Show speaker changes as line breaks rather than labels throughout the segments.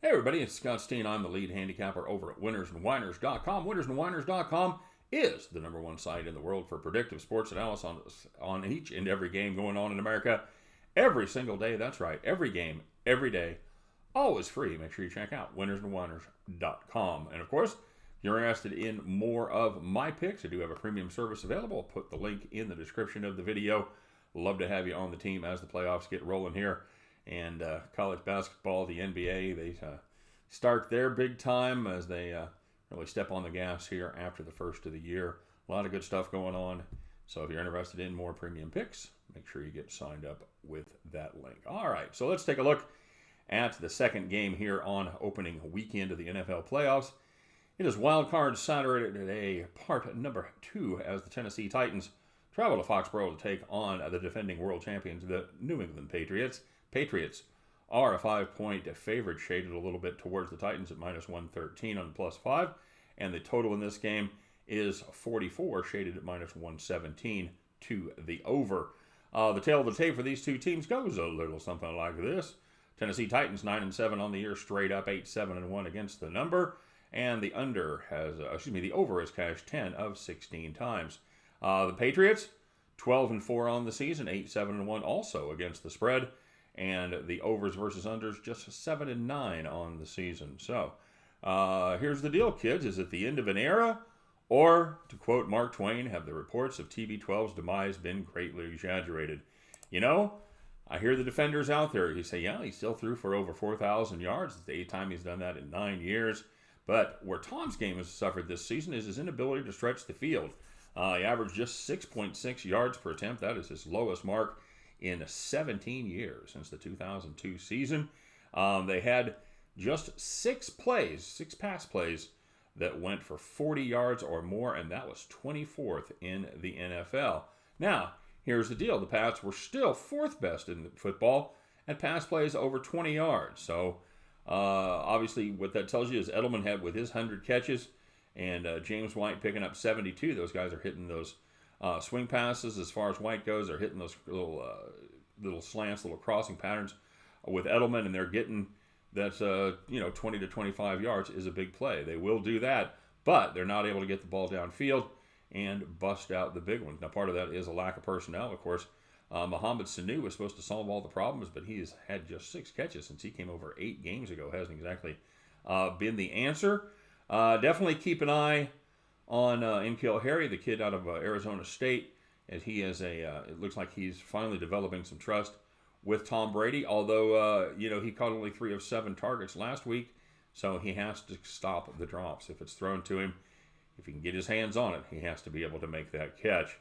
Hey everybody, it's Scott Steen. I'm the lead handicapper over at winnersandwhiners.com. Winnersandwhiners.com is the number one site in the world for predictive sports analysis on each and every game going on in America every single day. That's right, every game, every day, always free. Make sure you check out winnersandwhiners.com. And of course, if you're interested in more of my picks, I do have a premium service available. I'll put the link in the description of the video. Love to have you on the team as the playoffs get rolling here. And college basketball, the NBA, they start their big time as they really step on the gas here after the first of the year. A lot of good stuff going on. So if you're interested in more premium picks, make sure you get signed up with that link. All right, so let's take a look at the second game here on opening weekend of the NFL playoffs. It is Wildcard Saturday, part number 2, as the Tennessee Titans travel to Foxborough to take on the defending world champions, the New England Patriots. Patriots are a 5-point favorite, shaded a little bit towards the Titans at minus 113 on +5. And the total in this game is 44, shaded at minus 117 to the over. The tale of the tape for these two teams goes a little something like this. Tennessee Titans 9-7 on the year, straight up 8-7-1 against the number. And the the over has cashed 10 of 16 times. The Patriots 12-4 on the season, 8-7-1 also against the spread. And the overs versus unders just 7-9 on the season. So here's the deal, kids. Is it the end of an era? Or, to quote Mark Twain, have the reports of TB12's demise been greatly exaggerated? You know, I hear the defenders out there. You say, yeah, he still threw for over 4,000 yards. It's the 8th time he's done that in 9 years. But where Tom's game has suffered this season is his inability to stretch the field. He averaged just 6.6 yards per attempt. That is his lowest mark in 17 years since the 2002 season. They had just 6 pass plays that went for 40 yards or more, and that was 24th in the NFL. Now, here's the deal. The Pats were still 4th best in football at pass plays over 20 yards. So, obviously, what that tells you is Edelman had with his 100 catches and James White picking up 72. Those guys are hitting those swing passes. As far as White goes, they're hitting those little slants, little crossing patterns with Edelman, and they're getting that 20 to 25 yards is a big play. They will do that, but they're not able to get the ball downfield and bust out the big ones. Now, part of that is a lack of personnel. Of course, Mohamed Sanu was supposed to solve all the problems, but he's had just 6 catches since he came over 8 games ago. Hasn't exactly been the answer. Definitely keep an eye on N'Keal Harry, the kid out of Arizona State, as he is it looks like he's finally developing some trust with Tom Brady, although, he caught only 3 of 7 targets last week, so he has to stop the drops. If it's thrown to him, if he can get his hands on it, he has to be able to make that catch.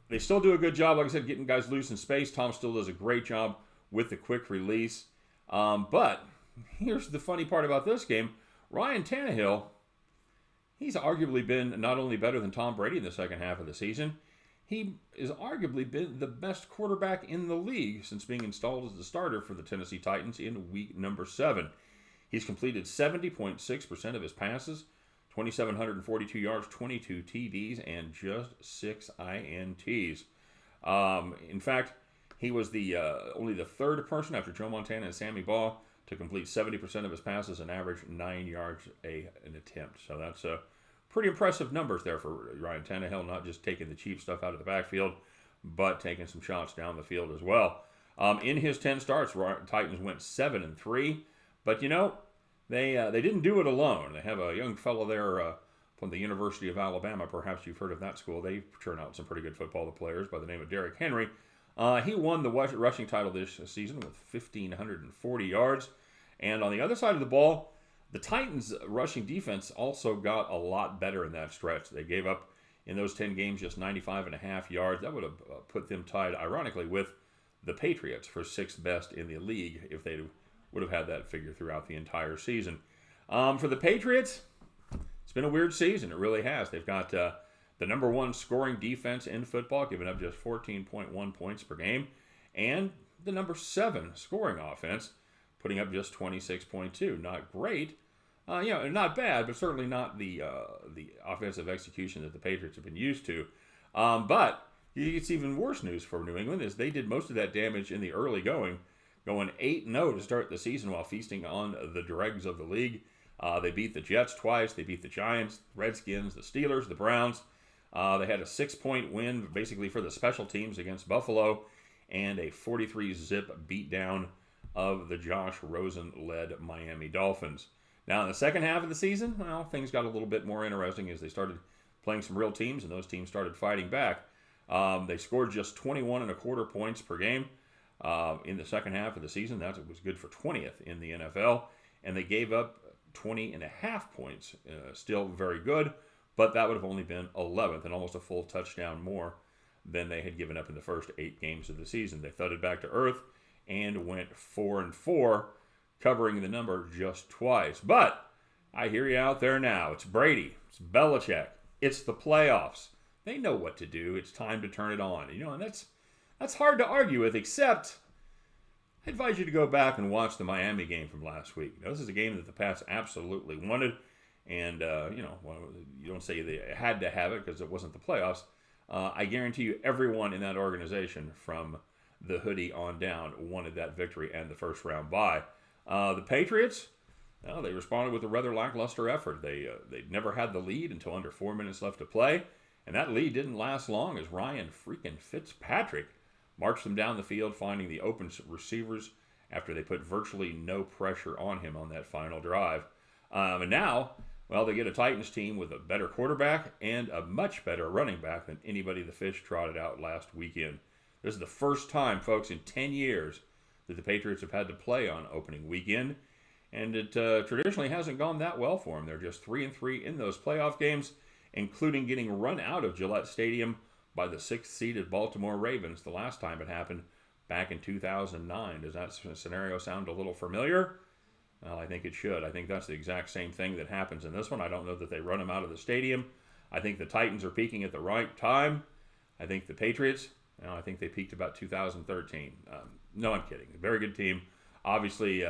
They still do a good job, like I said, getting guys loose in space. Tom still does a great job with the quick release. But here's the funny part about this game. Ryan Tannehill, he's arguably been not only better than Tom Brady in the second half of the season, he has arguably been the best quarterback in the league since being installed as the starter for the Tennessee Titans in week number 7. He's completed 70.6% of his passes, 2,742 yards, 22 TDs, and just 6 INTs. In fact, he was only the 3rd person after Joe Montana and Sammy Baugh to complete 70% of his passes and average 9 yards an attempt. So that's pretty impressive numbers there for Ryan Tannehill, not just taking the cheap stuff out of the backfield, but taking some shots down the field as well. In his 10 starts, Titans went 7-3, but they didn't do it alone. They have a young fellow there from the University of Alabama. Perhaps you've heard of that school. They churn out some pretty good football players by the name of Derrick Henry. He won the rushing title this season with 1,540 yards. And on the other side of the ball, the Titans' rushing defense also got a lot better in that stretch. They gave up in those 10 games just 95.5 yards. That would have put them tied, ironically, with the Patriots for 6th best in the league if they would have had that figure throughout the entire season. For the Patriots, it's been a weird season. It really has. They've got the number 1 scoring defense in football, giving up just 14.1 points per game, and the number 7 scoring offense, putting up just 26.2. Not great. Not bad, but certainly not the offensive execution that the Patriots have been used to. But it's even worse news for New England, is they did most of that damage in the early going going 8-0 to start the season while feasting on the dregs of the league. They beat the Jets twice. They beat the Giants, the Redskins, the Steelers, the Browns. They had a 6-point win basically for the special teams against Buffalo and a 43-zip beatdown of the Josh Rosen-led Miami Dolphins. Now, in the second half of the season, well, things got a little bit more interesting as they started playing some real teams, and those teams started fighting back. They scored just 21.25 points per game in the second half of the season. That was good for 20th in the NFL. And they gave up 20.5 points. Still very good, but that would have only been 11th and almost a full touchdown more than they had given up in the first 8 games of the season. They thudded back to earth and went 4-4, covering the number just twice. But I hear you out there now. It's Brady. It's Belichick. It's the playoffs. They know what to do. It's time to turn it on. You know, and that's hard to argue with, except I advise you to go back and watch the Miami game from last week. Now, this is a game that the Pats absolutely wanted. And, you don't say they had to have it because it wasn't the playoffs. I guarantee you everyone in that organization from the hoodie on down wanted that victory and the first round bye. The Patriots, well, they responded with a rather lackluster effort. They'd never had the lead until under 4 minutes left to play. And that lead didn't last long as Ryan freaking Fitzpatrick marched them down the field, finding the open receivers after they put virtually no pressure on him on that final drive. And now, well, they get a Titans team with a better quarterback and a much better running back than anybody the Fish trotted out last weekend. This is the first time, folks, in 10 years that the Patriots have had to play on opening weekend. And it traditionally hasn't gone that well for them. They're just 3-3 in those playoff games, including getting run out of Gillette Stadium by the 6th-seeded Baltimore Ravens the last time it happened back in 2009. Does that scenario sound a little familiar? Well, I think it should. I think that's the exact same thing that happens in this one. I don't know that they run them out of the stadium. I think the Titans are peaking at the right time. I think the Patriots, I think they peaked about 2013. No, I'm kidding. A very good team. Obviously,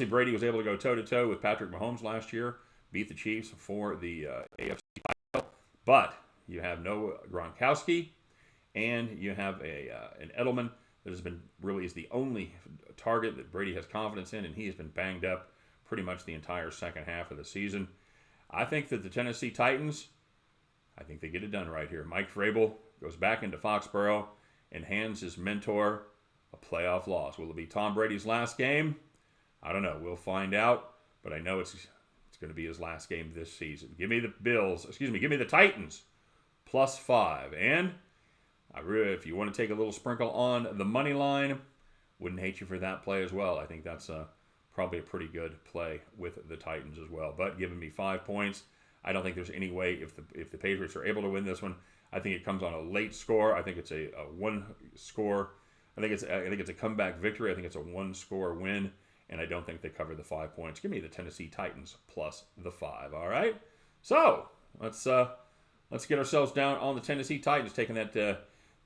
Brady was able to go toe-to-toe with Patrick Mahomes last year, beat the Chiefs for the AFC title. But you have no Gronkowski, and you have an Edelman that has been really is the only target that Brady has confidence in, and he has been banged up pretty much the entire second half of the season. I think that the Tennessee Titans, I think they get it done right here. Mike Vrabel goes back into Foxborough and hands his mentor a playoff loss. Will it be Tom Brady's last game? I don't know. We'll find out, but I know it's going to be his last game this season. Give me the Titans +5. And if you want to take a little sprinkle on the money line, wouldn't hate you for that play as well. I think that's probably a pretty good play with the Titans as well. But giving me 5 points, I don't think there's any way if the Patriots are able to win this one. I think it comes on a late score. I think it's a one score. I think it's a comeback victory. I think it's a 1-score win, and I don't think they cover the 5 points. Give me the Tennessee Titans +5. All right. So let's get ourselves down on the Tennessee Titans, taking that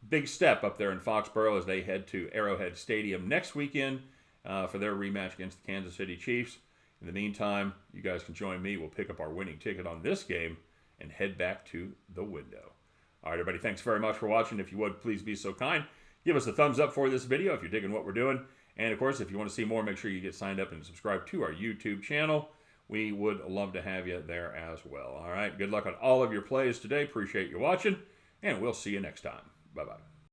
big step up there in Foxborough as they head to Arrowhead Stadium next weekend for their rematch against the Kansas City Chiefs. In the meantime, you guys can join me. We'll pick up our winning ticket on this game and head back to the window. All right, everybody, thanks very much for watching. If you would, please be so kind. Give us a thumbs up for this video if you're digging what we're doing. And, of course, if you want to see more, make sure you get signed up and subscribe to our YouTube channel. We would love to have you there as well. All right, good luck on all of your plays today. Appreciate you watching, and we'll see you next time. Bye-bye.